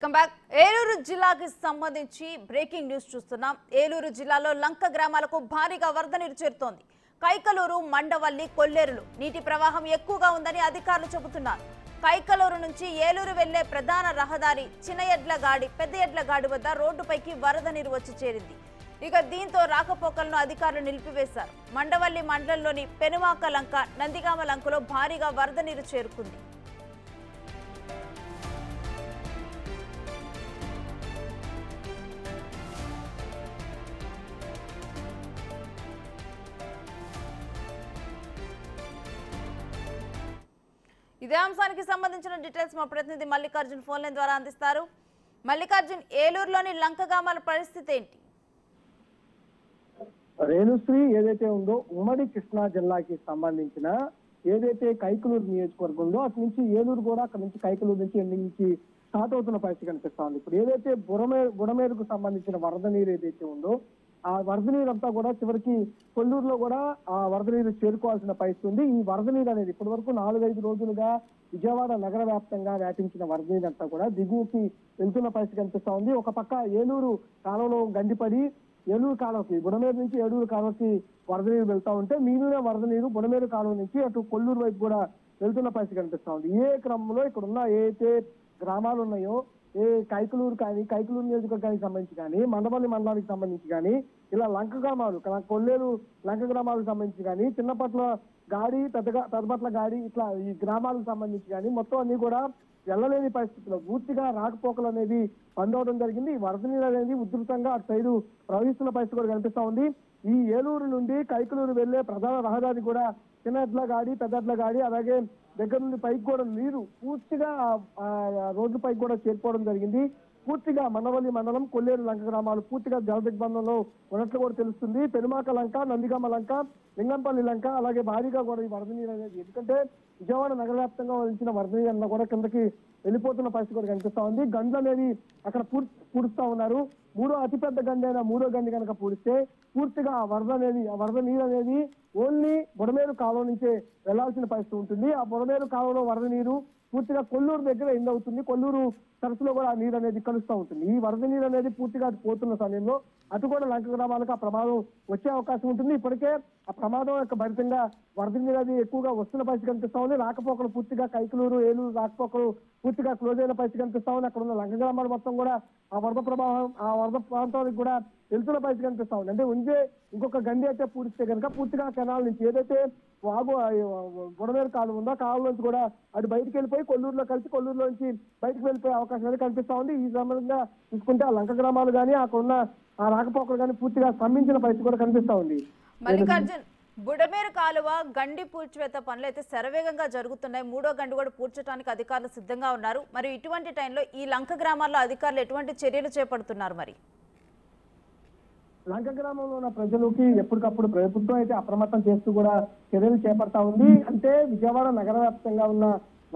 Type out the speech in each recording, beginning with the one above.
ఏలూరు జిల్లాకి సంబంధించి breaking news చూస్తున్నాం. ఏలూరు జిల్లాలో లంక గ్రామాలకు భారీగా వరద నీరు చేరుతోంది. కైకలూరు, మండవల్లి, కొల్లేరులు నీటి ప్రవాహం ఎక్కువగా ఉందని అధికారులు చెబుతున్నారు. కైకలూరు నుంచి ఏలూరు వెళ్లే ప్రధాన రహదారి చిన్నయడ్లగాడి, పెద్ద ఎడ్లగాడి వద్ద రోడ్డుపైకి వరద నీరు వచ్చి చేరింది. ఇక దీంతో రాకపోకలను అధికారులు నిలిపివేశారు. మండవల్లి మండలంలోని పెనుమాక లంక, నందిగామ లంకలో భారీగా వరద నీరు చేరుకుంది. ఇదే అంశానికి సంబంధించిన డీటెయిల్స్ మా ప్రతినిధి మల్లికార్జున్ ఫోన్ లైన్ ద్వారా అందిస్తారు. మల్లికార్జున్, ఏలూరులోని లంకగామాల పరిస్థితి ఏంటి? రేణుశ్రీ ఏదైతే ఉందో ఉమ్మడి కృష్ణా జిల్లాకి సంబంధించిన ఏదైతే కైకలూరు నియోజకవర్గం ఉందో అటు నుంచి ఏలూరు కూడా అక్కడ నుంచి కైకలూరు నుంచి ఎండింగ్ నుంచి స్టార్ట్ అవుతున్న పరిస్థితి కనిపిస్తుంది. ఇప్పుడు ఏదైతే బుడమేరుకు సంబంధించిన వరద నీరు ఏదైతే ఉందో ఆ వరద నీరు అంతా కూడా చివరికి కొల్లూరులో కూడా ఆ వరద నీరు చేరుకోవాల్సిన పరిస్థితి ఉంది. ఈ వరద నీరు అనేది ఇప్పటి వరకు 4-5 రోజులుగా విజయవాడ నగర వ్యాప్తంగా వ్యాపించిన వరద నీరు అంతా కూడా దిగువకి వెళ్తున్న పరిస్థితి కనిపిస్తా ఉంది. ఒక పక్క ఏలూరు కాలంలో గండిపడి ఏలూరు కాలువకి బుడమేరు నుంచి ఏలూరు కాలువకి వరద నీరు వెళ్తా ఉంటే మిగిలిన వరద నీరు బుడమేరు కాలువ నుంచి అటు కొల్లూరు వైపు కూడా వెళ్తున్న పరిస్థితి కనిపిస్తా ఉంది. ఏ క్రమంలో ఇక్కడ ఉన్న ఏదైతే గ్రామాలు ఉన్నాయో ఏ కైకలూరు కానీ కైకలూరు నియోజకవర్గానికి సంబంధించి కానీ మండపల్లి మండలానికి సంబంధించి కానీ ఇలా లంక గ్రామాలు కొల్లేరు లంక గ్రామాలకు సంబంధించి కానీ చిన్నపట్ల గాడి పెద్దపట్ల గాడి ఇట్లా ఈ గ్రామాలకు సంబంధించి కానీ మొత్తం అన్ని కూడా వెళ్ళలేని పరిస్థితుల్లో పూర్తిగా రాకపోకలు అనేది బంద్ అవడం జరిగింది. ఈ వరద నీరు అనేది ఉధృతంగా అటు సైడు ప్రవహిస్తున్న పరిస్థితి కూడా కనిపిస్తా ఉంది. ఈ ఏలూరు నుండి కైకలూరు వెళ్లే ప్రధాన రహదారి కూడా చిన్న గాడి పెద్ద గాడి అలాగే దగ్గర నుండి పైకి కూడా నీరు పూర్తిగా రోడ్డు పైకి కూడా చేరుకోవడం జరిగింది. పూర్తిగా మండవల్లి మండలం కొల్లేరు లంక గ్రామాలు పూర్తిగా జల దిగ్బంధంలో ఉన్నట్లు కూడా తెలుస్తుంది. పెనుమాక లంక, నందిగామ లంక, లింగంపల్లి లంక అలాగే భారీగా కూడా ఈ వరద నీరు అనేది ఎందుకంటే విజయవాడ నగర వ్యాప్తంగా వచ్చిన వరద నీరు అన్న కూడా కిందకి వెళ్ళిపోతున్న పరిస్థితి కూడా కనిపిస్తా ఉంది. గండ్లు అనేది అక్కడ పూడుస్తా ఉన్నారు. అతిపెద్ద గండి అయినా మూడో గండి కనుక పూడిస్తే పూర్తిగా వరద నీరు అనేది ఓన్లీ బుడమేరు కాలువ నుంచే వెళ్లాల్సిన పరిస్థితి ఉంటుంది. ఆ బుడమేరు కాలువలో వరద నీరు పూర్తిగా కొల్లూరు దగ్గర ఎండ్ అవుతుంది. కొల్లూరు సరస్సులో కూడా ఆ నీరు అనేది కలుస్తూ ఉంటుంది. ఈ వరద నీరు అనేది పూర్తిగా అటు పోతున్న సమయంలో అటు కూడా లంక గ్రామాలకు ఆ ప్రమాదం వచ్చే అవకాశం ఉంటుంది. ఇప్పటికే ఆ ప్రమాదం యొక్క భరితంగా వరద నీరు అది ఎక్కువగా వస్తున్న పరిస్థితి కనిపిస్తా ఉంది. రాకపోకలు పూర్తిగా కైకలూరు ఏలూరు రాకపోకలు పూర్తిగా క్లోజ్ అయిన పరిస్థితి కనిపిస్తా ఉంది. అక్కడ ఉన్న లంక గ్రామాలు మొత్తం కూడా ఆ వరద ప్రాంతానికి కూడా వెళ్తున్న పరిస్థితి కనిపిస్తా ఉంది. అంటే ఇంకొక గండి అయితే పూడిస్తే కనుక పూర్తిగా కెనాల్ నుంచి ఏదైతే వాగు బుడమేరు కాలువ ఉందో కాలువ నుంచి కూడా అటు బయటకు వెళ్ళిపోయి కొల్లూరులో కలిసి కొల్లూరులో నుంచి బయటకు వెళ్ళిపోయే అవకాశం అనేది కనిపిస్తా ఉంది. ఈ సంబంధంగా చూసుకుంటే ఆ లంక గ్రామాలు కానీ అక్కడ ఉన్న ఆ రాకపోకలు కానీ పూర్తిగా స్తంభించిన పరిస్థితి కూడా కనిపిస్తా ఉంది. మల్లికార్జున్, బుడమేరు కాలువ గండి పూడ్చివేత పనులు అయితే శరవేగంగా జరుగుతున్నాయి. 3వ గండి కూడా పూడ్చడానికి అధికారులు సిద్ధంగా ఉన్నారు. మరి ఇటువంటి టైంలో ఈ లంక గ్రామాల్లో అధికారులు ఎటువంటి చర్యలు చేపడుతున్నారు? మరి లంక గ్రామంలో ఉన్న ప్రజలకి ఎప్పటికప్పుడు ప్రభుత్వం అయితే అప్రమత్తం చేస్తూ కూడా చర్యలు చేపడతా ఉంది. అంటే విజయవాడ నగర వ్యాప్తంగా ఉన్న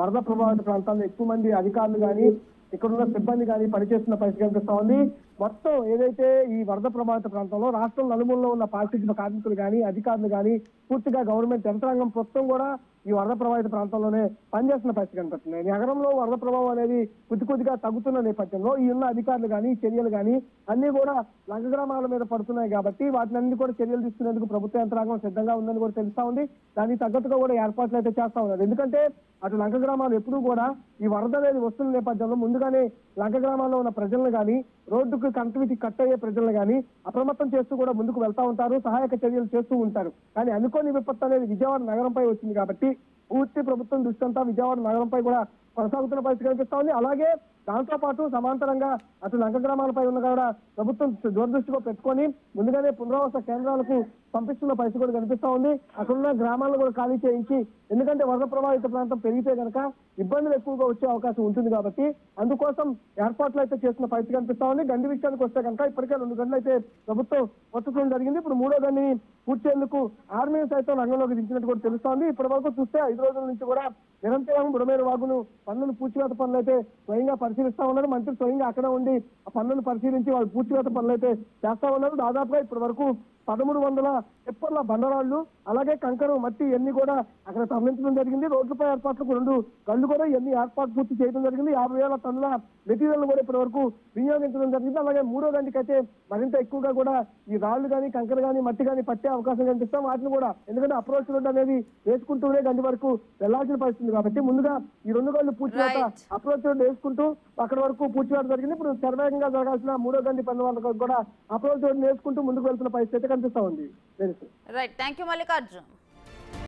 వరద ప్రభావిత ప్రాంతాల్లో ఎక్కువ మంది అధికారులు కానీ ఇక్కడ ఉన్న సిబ్బంది కానీ పనిచేస్తున్న పరిస్థితి కనిపిస్తా ఉంది. మొత్తం ఏదైతే ఈ వరద ప్రభావిత ప్రాంతంలో రాష్ట్రం నలుమూలలో ఉన్న పారిశుద్ధ్య కార్మికులు కానీ అధికారులు కానీ పూర్తిగా గవర్నమెంట్ యంత్రాంగం మొత్తం కూడా ఈ వరద ప్రభావిత ప్రాంతంలోనే పనిచేస్తున్న పరిస్థితి కనిపిస్తుంది. నగరంలో వరద ప్రభావం అనేది కొద్దిగా తగ్గుతున్న నేపథ్యంలో ఈ ఉన్న అధికారులు కానీ చర్యలు కానీ అన్ని కూడా లంక గ్రామాల మీద పడుతున్నాయి కాబట్టి వాటిని అన్ని కూడా చర్యలు తీసుకునేందుకు ప్రభుత్వ యంత్రాంగం సిద్ధంగా ఉందని కూడా తెలుస్తా ఉంది. దానికి తగ్గట్టుగా కూడా ఏర్పాట్లు అయితే చేస్తా ఉన్నారు. ఎందుకంటే అటు లంక గ్రామాలు ఎప్పుడూ కూడా ఈ వరద అనేది వస్తున్న నేపథ్యంలో ముందుగానే లంక గ్రామాల్లో ఉన్న ప్రజలను కానీ రోడ్డుకు కనెక్టివిటీ కట్ అయ్యే ప్రజలను కానీ అప్రమత్తం చేస్తూ కూడా ముందుకు వెళ్తా ఉంటారు, సహాయక చర్యలు చేస్తూ ఉంటారు. కానీ అనుకోని విపత్తు అనేది విజయవాడ నగరంపై వచ్చింది కాబట్టి పూర్తి ప్రభుత్వం దృష్టి అంతా విజయవాడ నగరంపై కూడా కొనసాగుతున్న పరిస్థితి కనిపిస్తా ఉంది. అలాగే దాంతో పాటు సమాంతరంగా అటు లంక గ్రామాలపై ఉన్న కూడా ప్రభుత్వం దూరదృష్టిలో పెట్టుకొని ముందుగానే పునరావాస కేంద్రాలకు పంపిస్తున్న పరిస్థితి కూడా కనిపిస్తా ఉంది. అక్కడున్న గ్రామాలను కూడా ఖాళీ చేయించి ఎందుకంటే వరద ప్రభావిత ప్రాంతం పెరిగితే కనుక ఇబ్బందులు ఎక్కువగా వచ్చే అవకాశం ఉంటుంది కాబట్టి అందుకోసం ఏర్పాట్లు అయితే చేస్తున్న పరిస్థితి కనిపిస్తా ఉంది. గండి విషయానికి వస్తే కనుక ఇప్పటికే 2 గంటలు అయితే ప్రభుత్వం వచ్చడం జరిగింది. ఇప్పుడు 3వ గండిని పూడ్చేందుకు ఆర్మీ సైతం రంగంలోకి దించినట్టు కూడా తెలుస్తోంది. ఇప్పటి వరకు చూస్తే 5 రోజుల నుంచి కూడా నిరంతరం బుడమేరు వాగును పన్నులు పూడ్చివేత పనులు అయితే స్వయంగా పరిశీలిస్తా ఉన్నారు. మంత్రి స్వయంగా అక్కడ ఉండి ఆ పన్నులు పరిశీలించి వాళ్ళు పూడ్చివేత పనులు అయితే చేస్తా ఉన్నారు. దాదాపుగా ఇప్పటి వరకు 1300 టిప్పర్ల బండరాళ్లు అలాగే కంకర మట్టి ఇవన్నీ కూడా అక్కడ తరలించడం జరిగింది. రోడ్లపై ఏర్పాట్లకు 2 గళ్ళు కూడా ఇవన్నీ ఏర్పాటు పూర్తి చేయడం జరిగింది. 50,000 టన్నుల మెటీరియల్ కూడా ఇప్పటి వరకు వినియోగించడం జరిగింది. అలాగే 3వ గంటకి అయితే మరింత ఎక్కువగా కూడా ఈ రాళ్లు కానీ కంకర కానీ మట్టి కానీ పట్టే అవకాశం కనిపిస్తాం. వాటిని కూడా ఎందుకంటే అప్రోచ్ రోడ్ అనేది వేసుకుంటూనే గండి వరకు వెళ్లాల్సిన పరిస్థితి కాబట్టి ముందుగా ఈ 2 గంటలు పూర్తి అప్రోచ్ రోడ్ వేసుకుంటూ అక్కడ వరకు పూర్తి చేయడం జరిగింది. ఇప్పుడు శరవేగంగా జరగాల్సిన 3వ గంట పని వాళ్ళకు కూడా అప్రోచ్ రోడ్ వేసుకుంటూ ముందుకు వెళ్తున్న పరిస్థితి కనిపిస్తా ఉంది. Right, thank you Mallikarjun.